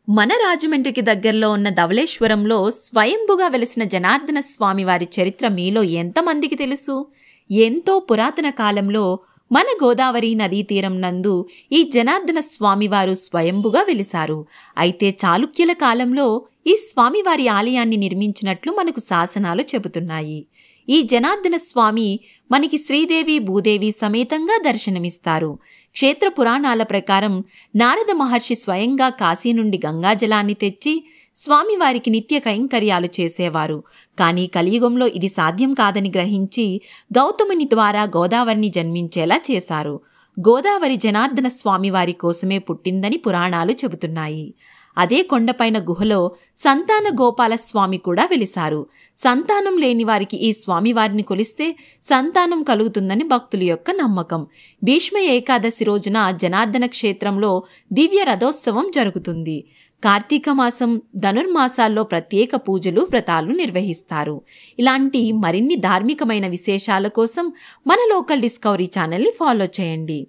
మన రాజమండ్రికి దగ్గరలో ఉన్న ధవళేశ్వరంలో స్వయంభుగా వెలిసిన జనార్దన స్వామి వారి చరిత్ర మీలో ఎంతమందికి తెలుసు? ఎంతో పురాతన కాలంలో మన గోదావరి నదీ తీరం నందు ఈ జనార్దన స్వామివారు స్వయంభుగా వెలిశారు. అయితే చాళుక్యుల కాలంలో ఈ స్వామివారి ఆలయాన్ని నిర్మించినట్లు మనకు శాసనాలు చెబుతున్నాయి. ఈ జనార్దన స్వామి మనకి శ్రీదేవి భూదేవి సమేతంగా దర్శనమిస్తారు. క్షేత్ర పురాణాల ప్రకారం నారద మహర్షి స్వయంగా కాశీ నుండి గంగాజలాన్ని తెచ్చి స్వామివారికి నిత్య కైంకర్యాలు చేసేవారు. కానీ కలియుగంలో ఇది సాధ్యం కాదని గ్రహించి గౌతముని ద్వారా గోదావరిని జన్మించేలా చేశారు. గోదావరి జనార్దన స్వామివారి కోసమే పుట్టిందని పురాణాలు చెబుతున్నాయి. అదే కొండపైన గుహలో సంతాన గోపాల స్వామి కూడా వెలిశారు. సంతానం లేని వారికి ఈ స్వామివారిని కొలిస్తే సంతానం కలుగుతుందని భక్తుల యొక్క నమ్మకం. భీష్మ ఏకాదశి రోజున జనార్దన క్షేత్రంలో దివ్య రథోత్సవం జరుగుతుంది. కార్తీక మాసం, ధనుర్మాసాల్లో ప్రత్యేక పూజలు, వ్రతాలు నిర్వహిస్తారు. ఇలాంటి మరిన్ని ధార్మికమైన విశేషాల కోసం మన లోకల్ డిస్కవరీ ఛానల్ని ఫాలో చేయండి.